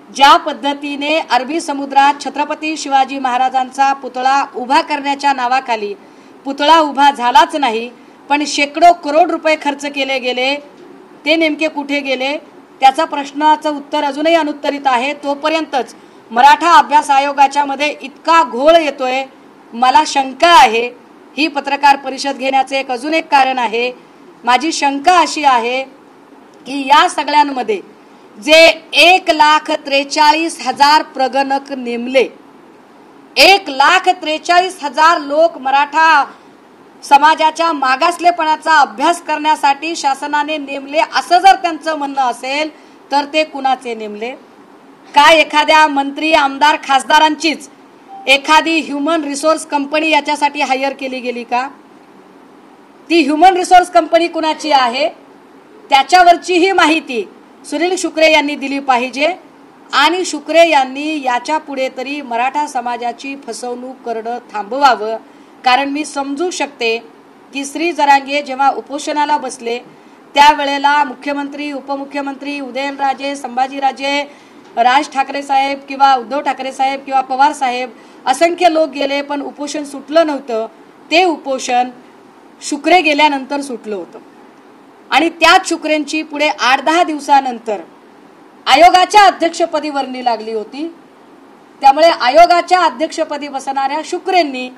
[SPEAKER 1] ज्या पद्धतीने अरबी समुद्रात छत्रपती शिवाजी महाराजांचा पुतळा उभा करण्याच्या नावाखाली पुतळा उभा झालाच नाही, पण शेकडो करोड रुपये खर्च केले गेले, ते नेमके कुठे गेले त्याचा प्रश्नाचं उत्तर अजूनही अनुत्तरित आहे। तोपर्यंतच मराठा अभ्यास आयोगाच्या मध्ये इतका घोळ येतोय, मला शंका आहे. ही पत्रकार परिषद घेण्याचे अजून एक कारण आहे. माझी शंका अशी आहे की या सगळ्यांमध्ये जे 1,43,000 प्रगणक नेमले, 1,43,000 लोक मराठा समाजाच्या मागासलेपणाचा अभ्यास करण्यासाठी शासनाने नेमले, असं जर त्यांचं म्हणणं असेल तर ते कुणाचे नेमले? काय एखाद्या मंत्री, आमदार, खासदारांचीच एखादी ह्युमन रिसोर्स कंपनी याच्यासाठी हायर केली गेली का? ती ह्युमन रिसोर्स कंपनी कुणाची आहे त्याच्यावरची ही माहिती सुनील शुक्रे यांनी दिली पाहिजे. आणि शुक्रे यांनी याच्या पुढे तरी मराठा समाजाची फसवणूक करणं थांबवावं. कारण मी समजू शकते की श्री जरांगे जेव्हा उपोषणाला बसले त्यावेळेला मुख्यमंत्री, उपमुख्यमंत्री, उदयनराजे, संभाजीराजे, राज ठाकरे साहेब किंवा उद्धव ठाकरे साहेब किंवा पवार साहेब असंख्य लोक गेले, पण उपोषण सुटलं नव्हतं. ते उपोषण शुक्रे गेल्यानंतर सुटलं होतं. आणि त्याच शुक्रेंची पुढे 8-10 दिवसानंतर आयोगाच्या अध्यक्षपदी वर्णी लागली होती. त्यामुळे आयोगाच्या अध्यक्षपदी बसणाऱ्या शुक्रेंनी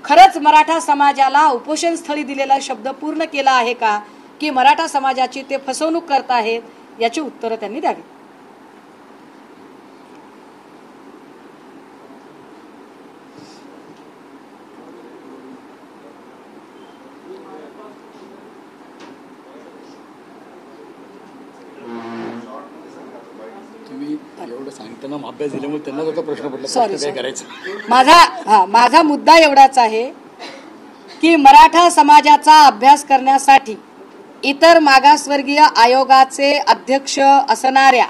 [SPEAKER 1] खरंच मराठा समाजाला उपोषण स्थळी दिलेला शब्द पूर्ण केला आहे का, की मराठा समाजाची ते फसवणूक करत आहेत, याची उत्तरं त्यांनी द्यावी.
[SPEAKER 2] एवढं सांगताना अभ्यास दिल्यामुळे त्यांना होता प्रश्न पडला, काय करायचं.
[SPEAKER 1] माझा मुद्दा एवढाच आहे की मराठा समाजाचा अभ्यास करण्यासाठी इतर मागासवर्गीय आयोगाचे अध्यक्ष असणाऱ्या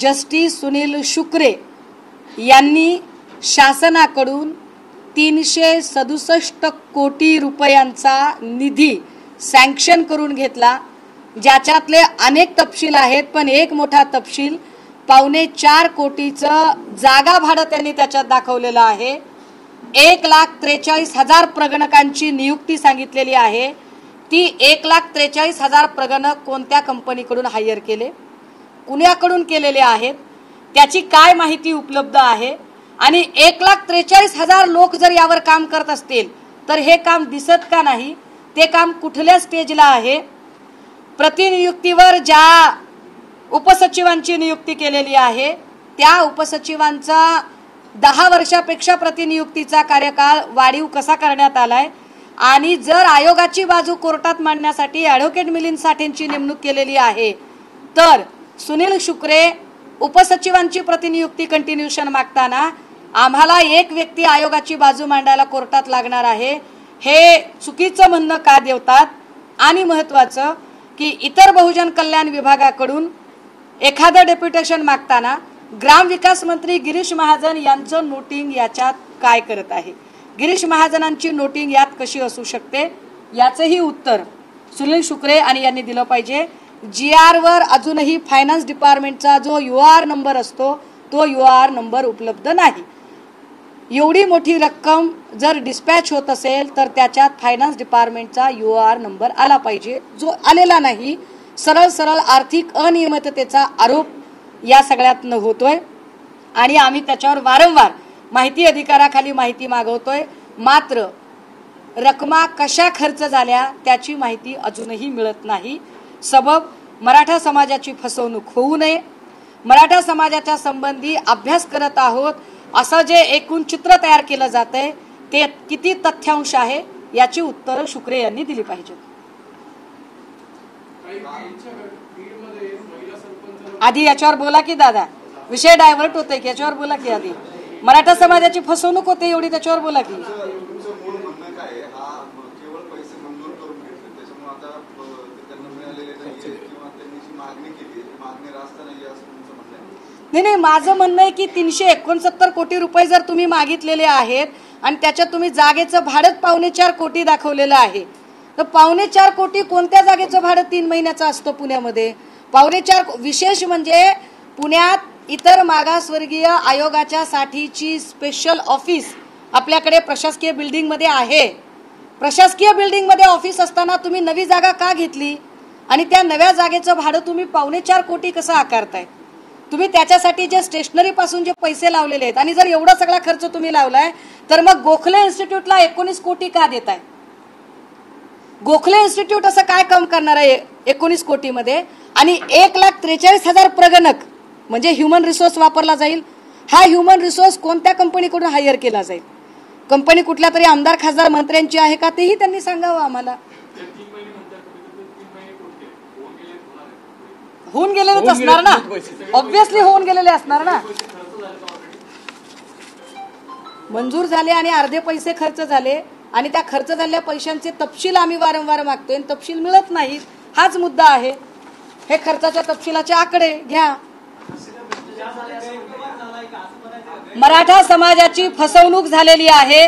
[SPEAKER 1] जस्टिस सुनील शुक्रे यांनी शासनाकडून 367 कोटी रुपयांचा निधी सँक्शन करून घेतला, ज्याच्यातले अनेक तपशील आहेत. पण एक मोठा तपशील 4.25 कोटीचं जागा भाडं त्यांनी त्याच्यात दाखवलेलं आहे. 1,43,000 प्रगणकांची नियुक्ती सांगितलेली आहे. ती 1,43,000 प्रगणक कोणत्या कंपनीकडून हायर केले, कुणाकडून केलेले आहेत, त्याची काय माहिती उपलब्ध आहे. आणि 1,43,000 लोक जर यावर काम करत असतील तर हे काम दिसत का नाही? ते काम कुठल्या स्टेजला आहे? प्रतिनियुक्तीवर ज्या उपसचिवांची नियुक्ती केलेली आहे त्या उपसचिवांचा 10 वर्षापेक्षा प्रतिनियुक्तीचा कार्यकाळ वाढीव कसा करण्यात आलाय? आणि जर आयोगाची बाजू कोर्टात मांडण्यासाठी ॲडव्होकेट मिलिंद साठेंची नेमणूक केलेली आहे तर सुनील शुक्रे उपसचिवांची प्रतिनियुक्ती कंटिन्यूशन मागताना आम्हाला एक व्यक्ती आयोगाची बाजू मांडायला कोर्टात लागणार आहे, हे चुकीचं म्हणणं का देतात? आणि महत्त्वाचं की इतर बहुजन कल्याण विभागाकडून एखादं डेप्युटेशन मागताना ग्रामविकास मंत्री गिरीश महाजन यांचं नोटिंग याच्यात काय करत आहे? गिरीश महाजनांची नोटिंग यात कशी असू शकते? याचंही उत्तर सुनील शुक्रे आणि यांनी दिलं पाहिजे. GR वर अजूनही फायनान्स डिपार्टमेंटचा जो UR नंबर असतो तो UR नंबर उपलब्ध नाही. एवढी मोठी रक्कम जर डिस्पॅच होत असेल तर त्याच्यात फायनान्स डिपार्टमेंटचा UR नंबर आला पाहिजे, जो आलेला नाही. सरळ आर्थिक अनियमिततेचा आरोप या सगळ्यातनं होतोय आणि आम्ही त्याच्यावर वारंवार माहिती अधिकाराखाली माहिती मागवतोय. मात्र रकमा कशा खर्च झाल्या त्याची माहिती अजूनही मिळत नाही. सबब मराठा समाजाची फसवणूक होऊ नये, मराठा समाजाच्या संबंधी अभ्यास करत आहोत असं जे एकूण चित्र तयार केलं जातंय ते किती तथ्यांश आहे याची उत्तरं शुक्रे यांनी दिली पाहिजेत. आधी याच्यावर बोला की दादा, विषय डायव्हर्ट होतोय की याच्यावर बोला की. आधी मराठा समाजाची फसवणूक होते एवढी त्याच्यावर बोला की. नाही, माझं म्हणणं आहे की 369 कोटी रुपये जर तुम्ही मागितलेले आहेत आणि त्याच्यात तुम्ही जागेचं भाडं 4.25 कोटी दाखवलेलं आहे, तर 4.25 कोटी कोणत्या जागेचं भाडं 3 महिन्याचं असतं पुण्यामध्ये? 4.25 विशेष म्हणजे पुण्यात इतर मागासवर्गीय आयोगाच्या साठीची स्पेशल ऑफिस आपल्याकडे प्रशासकीय बिल्डिंगमध्ये आहे. प्रशासकीय बिल्डिंगमध्ये ऑफिस असताना तुम्ही नवी जागा का घेतली आणि त्या नव्या जागेचं भाडं तुम्ही 4.25 कोटी कसं आकारताय? तुम्ही त्याच्यासाठी जे स्टेशनरी पासून जे पैसे लावलेले आहेत आणि जर एवढा सगळा खर्च तुम्ही लावलाय तर मग गोखले इन्स्टिट्यूटला 19 कोटी का देताय? गोखले इन्स्टिट्यूट असं काय काम करणार आहे 19 कोटीमध्ये? आणि 1,43,000 प्रगणक म्हणजे ह्युमन रिसोर्स वापरला जाईल. हा ह्युमन रिसोर्स कोणत्या कंपनीकडून हायर केला जाईल? कंपनी कुठल्या तरी आमदार खासदार मंत्र्यांची आहे का तेही त्यांनी सांगावं आम्हाला. होऊन गेलेलेच असणार ना, ऑब्व्हियसली होऊन गेलेले असणार ना. मंजूर झाले आणि अर्धे पैसे खर्च झाले आणि त्या खर्च झालेल्या पैशांचे तपशील आम्ही वारंवार मागतोय, तपशील मिळत नाहीत. हाच मुद्दा आहे. हे खर्चाच्या तपशिलाचे आकडे घ्या. मराठा समाजाची फसवणूक झालेली आहे.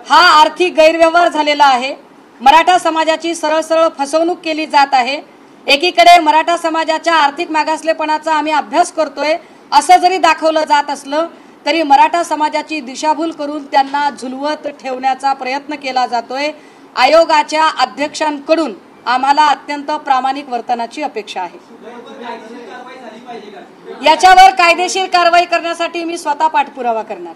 [SPEAKER 1] हा आर्थिक गैरव्यवहार झालेला आहे. मराठा समाजाची सरळ सरळ फसवणूक केली जात आहे. एकीकडे मराठा समाजाच्या आर्थिक मागासलेपणाचा आम्ही अभ्यास करतोय असं जरी दाखवलं जात असलं तरी मराठा समाजाची दिशाभूल करून त्यांना झुलवत ठेवण्याचा प्रयत्न केला जातोय. आयोगाच्या अध्यक्षांकडून आम्हाला अत्यंत प्रामाणिक वर्तनाची अपेक्षा आहे. याच्यावर कायदेशीर कारवाई करण्यासाठी मी स्वतः पाठपुरावा करणार.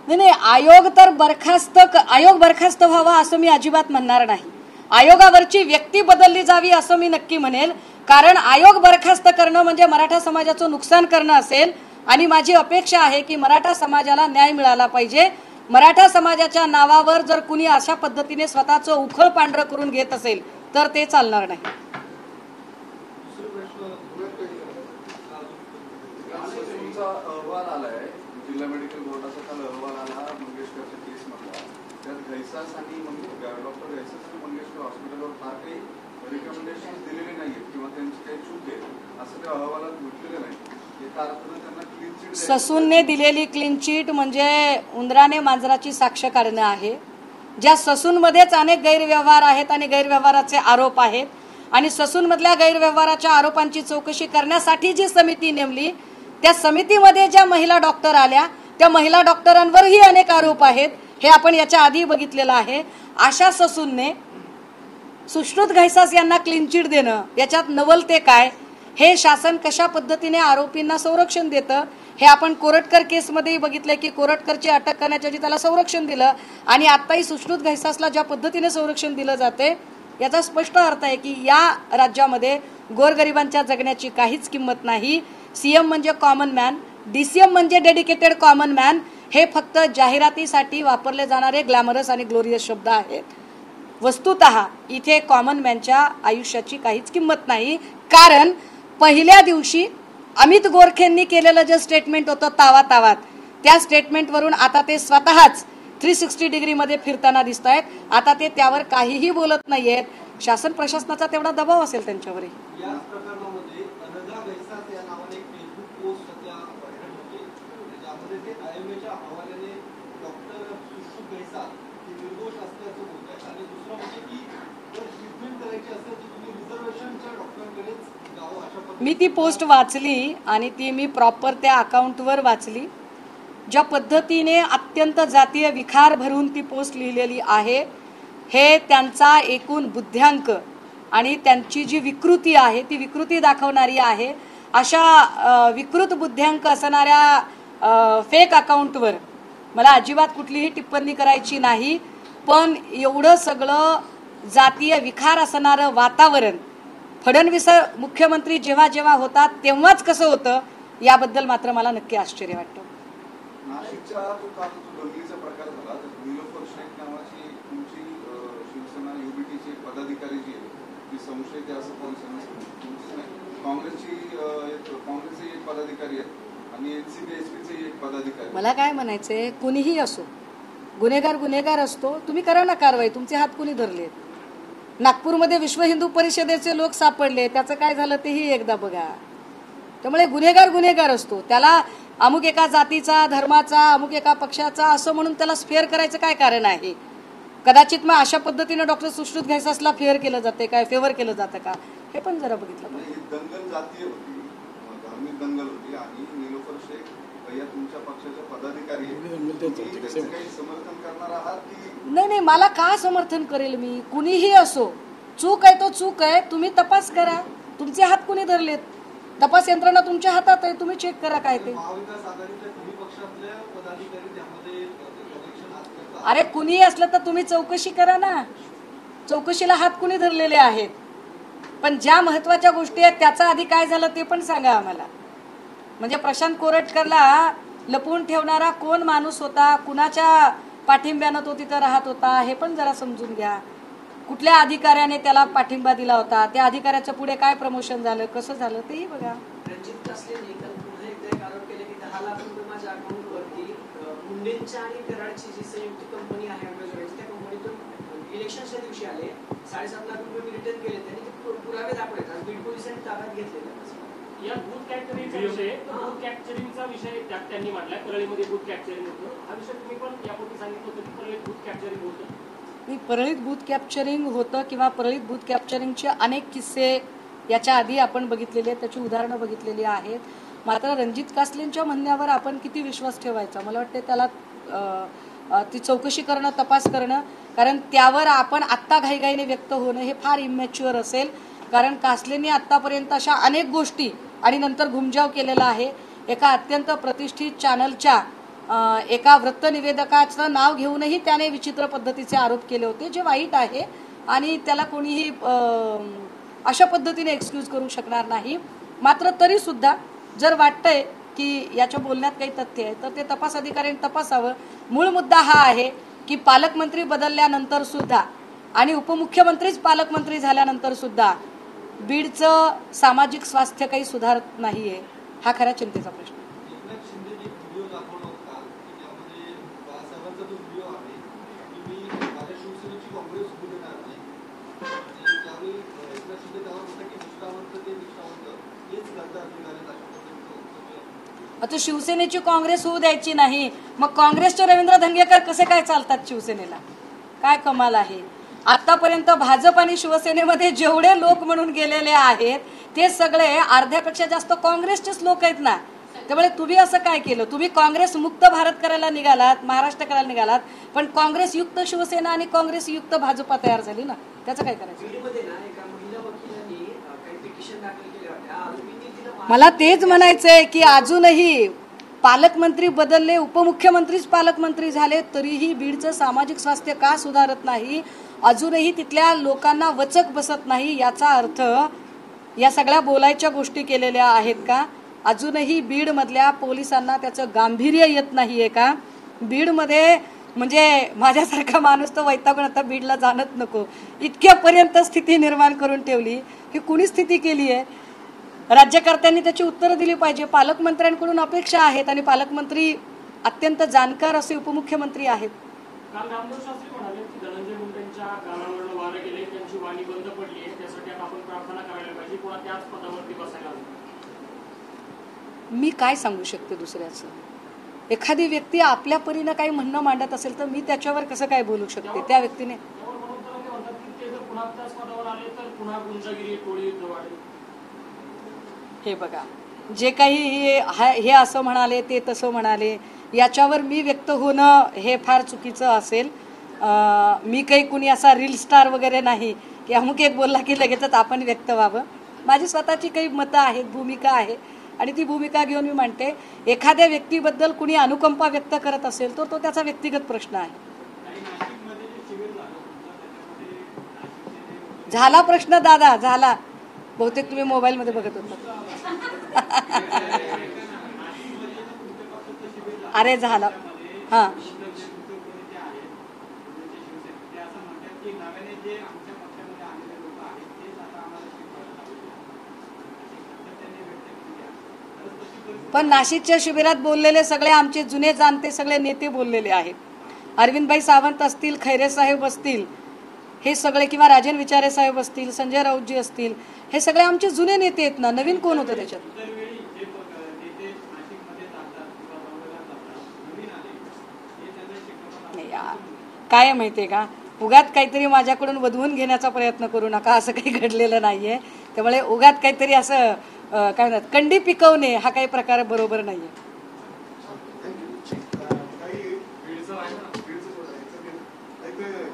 [SPEAKER 1] नाही, आयोग बरखास्त व्हावा असं मी अजिबात म्हणणार नाही. आयोगावरची व्यक्ती बदलली जावी असं मी नक्की म्हणेल. कारण आयोग बरखास्त करणं म्हणजे मराठा समाजाचं नुकसान करणं असेल आणि माझी अपेक्षा आहे की मराठा समाजाला न्याय मिळाला पाहिजे. मराठा समाजाच्या नावावर जर कुणी अशा पद्धतीने स्वतःचं उखळ पांढरं करून घेत असेल तर ते चालणार नाही.
[SPEAKER 3] जिल्हा मेडिकल बोर्डाचा काल अहवाल आला मंगेशकरच्या केस मधला. त्यात घैसास आणि डॉक्टर घैसास आणि मंगेशकर हॉस्पिटलवर फार काही रिकमेंडेशन दिलेले नाहीत किंवा त्यांची काही चूक आहे असं त्या अहवालात म्हटलेलं नाही. एका अर्थानं त्यांना क्लीन चिट
[SPEAKER 1] ससूनने दिलेली क्लीन चिट म्हणजे उंदराने मांजराची साक्ष काढणं आहे. ज्या ससूनमध्येच अनेक गैरव्यवहार आहेत आणि गैरव्यवहाराचे आरोप आहेत आणि ससूनमधल्या गैरव्यवहाराच्या आरोपांची चौकशी करण्यासाठी जी समिती नेमली त्या समितीमध्ये ज्या महिला डॉक्टर आल्या त्या महिला डॉक्टरांवरही अनेक आरोप आहेत. हे आपण याच्या आधी बघितलेलं आहे. अशा ससूनने सुश्रुत घैसास यांना क्लीन चिट देणं याच्यात नवलते काय? हे शासन कशा पद्धतीने आरोपींना संरक्षण देतं हे आपण कोरटकर केसमध्येही बघितलंय की कोरटकरची अटक करण्याच्या आधी त्याला संरक्षण दिलं आणि आताही सुश्रुत घैसासला ज्या पद्धतीने संरक्षण दिलं जाते याचा स्पष्ट अर्थ आहे की या राज्यामध्ये गोरगरिबांच्या जगण्याची काहीच किंमत नाही. सीएम म्हणजे कॉमन मॅन, डीसीएम म्हणजे डेडिकेटेड कॉमन मॅन हे फक्त जाहिरातीसाठी वापरले जाणारे ग्लॅमरस आणि ग्लोरियस शब्द आहेत. वस्तुतः इथे कॉमन मॅनच्या आयुष्याची काहीच किंमत नाही. कारण पहिल्या दिवशी अमित गोरखेंनी केलेलं जे स्टेटमेंट होतं तावात त्या स्टेटमेंटवरून आता ते स्वतःच 360 डिग्रीमध्ये फिरताना दिसत आहेत. आता ते त्यावर काहीही बोलत नाहीयेत. शासन प्रशासनाचा तेवढा दबाव असेल त्यांच्यावरही. मी ती पोस्ट वाचली आणि ती मी प्रॉपर त्या अकाउंटवर वाचली. ज्या पद्धतीने अत्यंत जातीय विखार भरून ती पोस्ट लिहिलेली आहे हे त्यांचा एकूण बुद्ध्यांक आणि त्यांची जी विकृती आहे ती विकृती दाखवणारी आहे. अशा विकृत बुद्ध्यांक असणाऱ्या फेक अकाउंटवर मला अजिबात कुठलीही टिप्पणी करायची नाही. पण एवढं सगळं जातीय विखार असणारं वातावरण फडणवीस मुख्यमंत्री जेव्हा जेव्हा होतात तेव्हाच कसं होतं याबद्दल मात्र मला नक्की आश्चर्य वाटतं.
[SPEAKER 3] नाशिकच्या जो काल दंगलीचा प्रकार झाला निलोफर शेख नावाची तुमची शिवसेना युबीटीची एक पदाधिकारी जी आहे ती संशयित असं पोलिसांना काँग्रेसचे एक पदाधिकारी आहेत आणि एनसीबी एसपीचे एक पदाधिकारी.
[SPEAKER 1] मला काय म्हणायचंय कुणीही असो गुन्हेगार असतो. तुम्ही करा ना कारवाई. तुमचे हात कुणी धरले? नागपूरमध्ये विश्व हिंदू परिषदेचे लोक सापडले त्याचं काय झालं तेही एकदा बघा. त्यामुळे गुन्हेगार असतो. त्याला अमुक एका जातीचा धर्माचा अमुक एका पक्षाचा असं म्हणून त्याला फेअर करायचं काय कारण आहे? कदाचित मग अशा पद्धतीने डॉक्टर सुश्रुत घैसासला फेअर केलं जाते काय फेवर केलं जातं का हे पण जरा बघितलं पाहिजे.
[SPEAKER 3] दंगल जातीय होती, धार्मिक दंगल होती. आणि निलोफर शेख या तुमच्या पक्षाच्या पदाधिकारी आहेत.
[SPEAKER 2] बोलते ते
[SPEAKER 3] तुम्ही
[SPEAKER 2] कसे-
[SPEAKER 3] त्याचं काही समर्थन करणार आहात की
[SPEAKER 1] नाही, मला का समर्थन करेल मी? कुणीही असो, चूक आहे तो चूक आहे. तुम्ही तपास करा. तुमचे हात कुणी धरलेत? तपास यंत्रणा तुमच्या हातात आहे, तुम्ही चेक करा काय ते.
[SPEAKER 3] महाविकास आघाडीच्या तिन्ही पक्षातल्या पदाधिकारी त्यामध्ये इलेक्शन असल्याचं
[SPEAKER 1] अरे कुणीही असलं तर तुम्ही चौकशी करा ना. चौकशीला हात कुणी धरलेले आहेत? पण ज्या महत्वाच्या गोष्टी आहेत त्याचा आधी काय झालं ते पण सांगा आम्हाला. म्हणजे प्रशांत कोरटकरला लपवून ठेवणारा कोण माणूस होता, कुणाच्या पाठिंब्यानं तो तिथं राहत होता, हे पण जरा समजून घ्या. कुठल्या अधिकाऱ्याने त्याला पाठिंबा दिला होता, त्या अधिकाऱ्याच्या पुढे काय प्रमोशन झालं, कसं झालं तेही बघा.
[SPEAKER 4] रणजित कासलेने काल पुन्हा एकदा एक आरोप केले की 10 लाख रुपये माझ्या अकाउंटवरती मुंडेंच्या आणि कराडची जी संयुक्त कंपनी आहे अमेझॉनची, त्या कंपनीतून इलेक्शनच्या दिवशी आले 7.5 लाख रुपये मी रिटर्न केले. त्यांनी ते पुरावे दाखवले. आज बीड पोलिसांनी ताब्यात घेतलेले.
[SPEAKER 5] या बूथ कॅप्चरिंगचा विषय, बूथ कॅप्चरिंगचा विषय त्यांनी मांडलाय. परळीमध्ये बूथ कॅप्चरिंग होतं. हा विषय तुम्ही पण यापूर्वी सांगितलं होतं की परळीत बूथ कॅप्चरिंग होतं.
[SPEAKER 1] मी परळीत बूथ कॅप्चरिंग होतं किंवा परळीत बूथ कॅप्चरिंगचे अनेक किस्से याच्या आधी आपण बघितलेले आहेत, त्याची उदाहरणं बघितलेली आहेत. मात्र रणजित कासलेंच्या म्हणण्यावर आपण किती विश्वास ठेवायचा? मला वाटते त्याला ती चौकशी करणं, तपास करणं, कारण त्यावर आपण आत्ता घाईघाईने व्यक्त होणं हे फार इमॅच्युअर असेल. कारण कासलेंनी आत्तापर्यंत अशा अनेक गोष्टी आणि नंतर घुमजाव केलेला आहे. एका अत्यंत प्रतिष्ठित चॅनलच्या एका वृत्तनिवेदकाचं नाव घेऊनही त्याने विचित्र पद्धतीचे आरोप केले होते, जे वाईट आहे आणि त्याला कोणीही अशा पद्धतीने एक्सक्यूज करू शकणार नाही. मात्र तरी सुद्धा जर वाटतंय की याच्या बोलण्यात काही तथ्य आहे तर ते तपास अधिकाऱ्यांनी तपासावं. मूळ मुद्दा हा आहे की पालकमंत्री बदलल्यानंतर सुद्धा आणि उपमुख्यमंत्रीच पालकमंत्री झाल्यानंतर सुद्धा बीडचं सामाजिक स्वास्थ्य काही सुधारत नाहीये. हा खऱ्या चिंतेचा प्रश्न.
[SPEAKER 3] एकनाथ शिंदे एक व्हिडिओ दाखवला होता की त्यामध्ये बाळासाहेबांचा जो व्हिडिओ आहे की मी माझ्या शिवसेनेची काँग्रेस उभी देणार नाही. आणि त्यावेळी एकनाथ शिंदे त्यावर होता की निष्ठावंत ते निष्ठावंत हेच गद्दार निघाले अशा पद्धतीचं.
[SPEAKER 1] आता शिवसेनेची काँग्रेस होऊ द्यायची नाही, मग काँग्रेसचे रवींद्र धंगेकर कसे काय चालतात शिवसेनेला? काय कमाल आहे. आतापर्यंत भाजप आणि शिवसेनेमध्ये जेवढे लोक म्हणून गेलेले आहेत ते सगळे अर्ध्यापेक्षा जास्त काँग्रेसचेच लोक आहेत ना. त्यामुळे तुम्ही असं काय केलं? तुम्ही काँग्रेस मुक्त भारत करायला निघालात, महाराष्ट्र करायला निघालात, पण काँग्रेस युक्त शिवसेना आणि काँग्रेस युक्त भाजपा तयार झाली ना. त्याचं काय करायचं?
[SPEAKER 4] बीडमध्ये ना एका महिला वकिलांनी काही पिटिशन दाखल केले होते. आरोपींनी तिला
[SPEAKER 1] मला तेच म्हणायचंय की अजूनही पालकमंत्री बदलले, उपमुख्यमंत्रीच पालकमंत्री झाले, तरीही बीडचं सामाजिक स्वास्थ्य का सुधारत नाही? अजूनही तिथल्या लोकांना वचक बसत नाही. याचा अर्थ या सगळ्या बोलायच्या गोष्टी केलेल्या आहेत का? अजूनही बीडमधल्या पोलिसांना त्याचं गांभीर्य येत नाहीये का? बीडमध्ये म्हणजे माझ्यासारखा माणूस तर वैतागून आता बीडला जाणत नको इतक्यापर्यंत स्थिती निर्माण करून ठेवली. ही कुणी स्थिती केली आहे? राज्यकर्त्यांनी त्याची उत्तरं दिली पाहिजे. पालकमंत्र्यांकडून अपेक्षा आहेत आणि पालकमंत्री अत्यंत जाणकार असे उपमुख्यमंत्री आहेत.
[SPEAKER 5] काल रामदेव शास्त्री म्हणाले की धनंजय मुंडेंच्या गालावरनं वारं गेले, त्यांची वाणी बंद पडली आहे, त्यासाठी आता आपण प्रार्थना करायला पाहिजे, पुन्हा त्याच पदावरती बसायला हवं.
[SPEAKER 1] मी काय सांगू शकते दुसऱ्याचं? एखादी व्यक्ती आपल्या परीनं काही म्हणणं मांडत असेल तर मी त्याच्यावर कसं काय बोलू शकते? त्या व्यक्तीने
[SPEAKER 5] त्यावर म्हणून तर ते म्हणतात की ते जर पुन्हा त्याच पदावर आले तर पुन्हा गुंजागिरी, टोळी युद्ध वाढेल.
[SPEAKER 1] हे बघा, जे काही हे असं म्हणाले, ते तसं म्हणाले, याच्यावर मी व्यक्त होणं हे फार चुकीचं असेल. मी काही कुणी असा रील स्टार वगैरे नाही की अमुक एक बोलला की लगेचच आपण व्यक्त व्हावं. माझी स्वतःची काही मतं आहेत, भूमिका आहे आणि ती भूमिका घेऊन मी म्हणते. एखाद्या व्यक्तीबद्दल कुणी अनुकंपा व्यक्त करत असेल तर तो त्याचा व्यक्तिगत प्रश्न आहे. झाला प्रश्न दादा, झाला. बहुतेक तुम्ही मोबाईलमध्ये बघत होता. अरे झाला. हां, पण नाशिकच्या शिबिरात बोललेले सगळे आमचे जुने जाणते सगळे नेते बोललेले आहेत. अरविंदभाई सावंत असतील, खैरे साहेब असतील, हे सगळे, किंवा राजन विचारे साहेब असतील, संजय राऊतजी असतील, हे सगळे आमचे जुने नेते आहेत ना. नवीन कोण होतं त्याच्यात? काय आहे माहितीये का, उगाच काहीतरी माझ्याकडून वधवून घेण्याचा प्रयत्न करू नका. असं काही घडलेलं नाहीये. त्यामुळे उगाच काहीतरी असं काय म्हणतात कंडी पिकवणे हा काही प्रकार बरोबर नाहीये.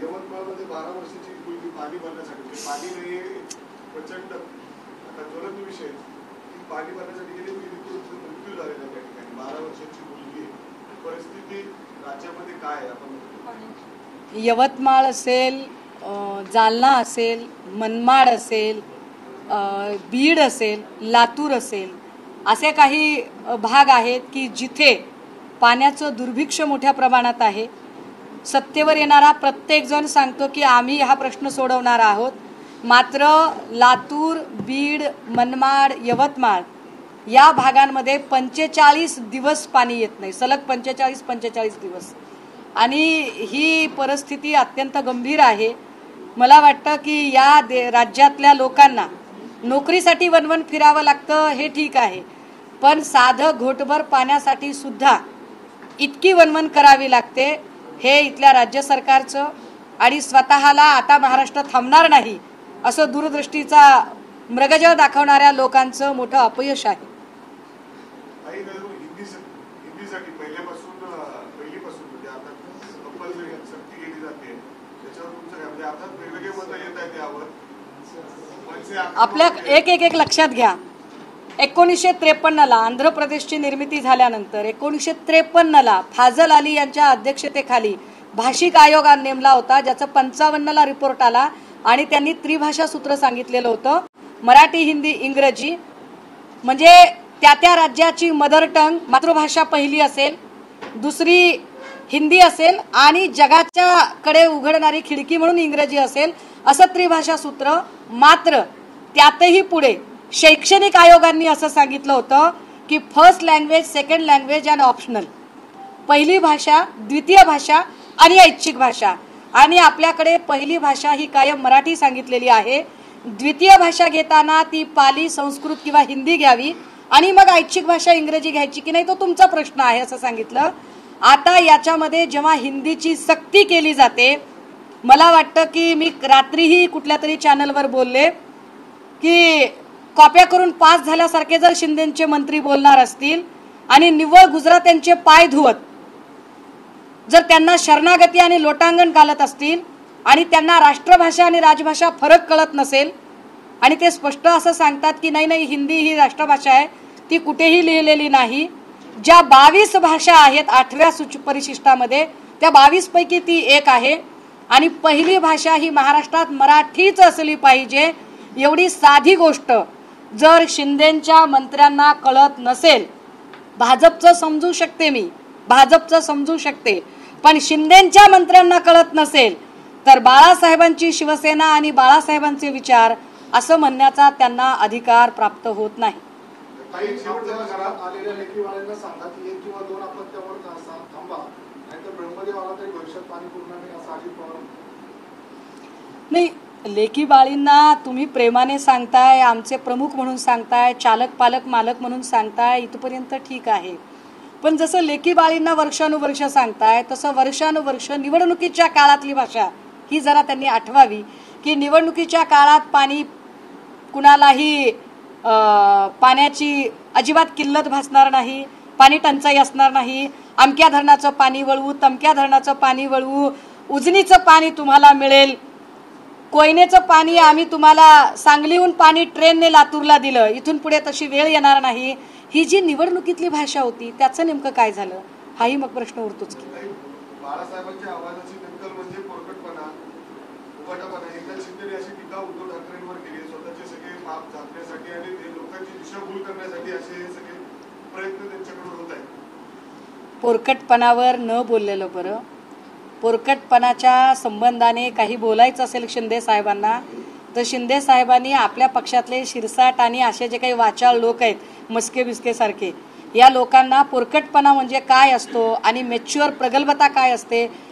[SPEAKER 6] यवतमाळमध्ये 12 वर्षाची मुलगी पाणी भरण्यासाठी पाणी नाही प्रचंड आता ज्वलंत विषय की पाणी भरण्यासाठी गेली मृत्यू झालेला त्या ठिकाणी 12 वर्षाची मुलगी परिस्थिती राज्यामध्ये काय आहे आपण
[SPEAKER 1] यवतमाळ असेल, जालना असेल, मनमाड असेल, बीड असेल, लातूर असेल, असे काही भाग आहेत की जिथे पाण्याचं दुर्भिक्ष मोठ्या प्रमाणात आहे. सत्तेवर येणारा प्रत्येक जण सांगतो की आम्ही हा प्रश्न सोडवणार आहोत. मात्र लातूर, बीड, मनमाड, यवतमाळ या भागांमध्ये 45 दिवस पाणी येत नाही, सलग 45 दिवस. आणि ही परिस्थिती अत्यंत गंभीर आहे. मला वाटतं की या राज्यातल्या लोकांना नोकरीसाठी वणवण फिरावं लागतं हे ठीक आहे, पण साधं घोटभर पाण्यासाठी सुद्धा इतकी वणवण करावी लागते हे इथल्या राज्य सरकारचं आणि स्वतःला आता महाराष्ट्र थांबणार नाही असं दूरदृष्टीचा मृगजळ दाखवणाऱ्या लोकांचं मोठं अपयश आहे.
[SPEAKER 6] हिंदीसाठी पहिलीपासून म्हणजे आता कंपल्सरी सक्ती केली जाते त्याच्यावर तुमचं काय म्हणजे आता वेगवेगळे मतं येत आहेत यावर.
[SPEAKER 1] आपल्या एक लक्षात घ्या. 1953ला आंध्र प्रदेशची निर्मिती झाल्यानंतर 1953ला फाजल अली यांच्या अध्यक्षतेखाली भाषिक आयोग नेमला होता, ज्याचा 55ला रिपोर्ट आला आणि त्यांनी त्रिभाषा सूत्र सांगितलेलं होतं. मराठी, हिंदी, इंग्रजी म्हणजे त्या राज्याची मदर टंग मातृभाषा पहिली असेल, दुसरी हिंदी असेल आणि जगाच्या कडे उघडणारी खिडकी म्हणून इंग्रजी असेल, असं त्रिभाषा सूत्र. मात्र त्यातही पुढे शैक्षणिक आयोगांनी असं सांगितलं होतं की first language, second language and optional, पहिली भाषा, द्वितीय भाषा आणि ऐच्छिक भाषा. आणि आपल्याकडे पहिली भाषा ही कायम मराठी सांगितलेली आहे. द्वितीय भाषा घेताना ती पाली, संस्कृत किंवा हिंदी घ्यावी आणि मग ऐच्छिक भाषा इंग्रजी घ्यायची की नाही तो तुमचा प्रश्न आहे असं सांगितलं. आता याच्यामध्ये जेव्हा हिंदीची सक्ती केली जाते, मला वाटतं की मी रात्रीही कुठल्या तरी चॅनलवर बोलले की कॉप्या करून पास झाल्यासारखे जर शिंदेचे मंत्री बोलणार असतील आणि निव्वळ गुजरात्यांचे पाय धुवत जर त्यांना शरणागती आणि लोटांगण घालत असतील आणि त्यांना राष्ट्रभाषा आणि राजभाषा फरक कळत नसेल आणि ते स्पष्ट असं सांगतात की नाही हिंदी ही राष्ट्रभाषा आहे, ती कुठेही लिहिलेली नाही. ज्या 22 भाषा आहेत 8व्या परिशिष्टामध्ये त्या 22 पैकी ती एक आहे आणि पहिली भाषा ही महाराष्ट्रात मराठीच असली पाहिजे. एवढी साधी गोष्ट जर शिंदेच्या मंत्र्यांना कळत नसेल, भाजपचं समजू शकते मी, भाजपचं समजू शकते, पण शिंदेच्या मंत्र्यांना कळत नसेल तर बाळासाहेबांची शिवसेना आणि बाळासाहेबांचे विचार असं म्हणण्याचा त्यांना अधिकार प्राप्त होत नाही.
[SPEAKER 6] घरात आलेल्या लेकीवाल्यांना सांगा की 1 किंवा 2 अपत्यावर थांबा, नाहीतर ब्रह्मदेव आला तरी भविष्यात पाणी पुरणार नाही असं अजित पवार.
[SPEAKER 1] नाही, लेकी बाळींना तुम्ही प्रेमाने सांगताय, आमचे प्रमुख म्हणून सांगताय, चालक पालक मालक म्हणून सांगताय, इथपर्यंत ठीक आहे. पण जसं लेकी बाळींना वर्षानुवर्ष सांगताय तसं वर्षानुवर्ष निवडणुकीच्या काळातली भाषा ही जरा त्यांनी आठवावी की निवडणुकीच्या काळात पाणी कुणालाही पाण्याची अजिबात किल्लत भासणार नाही, पाणी टंचाई असणार नाही. अमक्या धरणाचं पाणी वळवू, तमक्या धरणाचं पाणी वळवू, उजनीचं पाणी तुम्हाला मिळेल, कोयनेचं पाणी आम्ही तुम्हाला सांगलीहून पाणी ट्रेनने लातूरला दिलं, इथून पुढे तशी वेळ येणार नाही. ही जी निवडणुकीतली भाषा होती त्याचं नेमकं काय झालं हाही मग प्रश्न उरतोच की.
[SPEAKER 6] बाळासाहेबांच्या आवाजाची नक्कल म्हणजे पोरकटपणा, उघडपणा. एकनाथ शिंदे अशी टीका उद्धव ठाकरेंवर केली, स्वतःचे सगळे पाप झाकण्यासाठी आणि लोकांची दिशाभूल करण्यासाठी असे सगळे प्रयत्न त्यांच्याकडून होत आहेत.
[SPEAKER 1] पोरकटपणावर न बोललेलं बरं. पोरकटपणाच्या संबंधाने काही बोलायचं असेल शिंदे साहेबांना तर शिंदे साहेबांनी आपल्या पक्षातले शिरसाट आणि असे जे काही वाचाळ लोक आहेत मस्के बिस्के सारखे, या लोकांना पोरकटपणा म्हणजे काय असतो आणि मॅच्युअर प्रगल्भता काय असते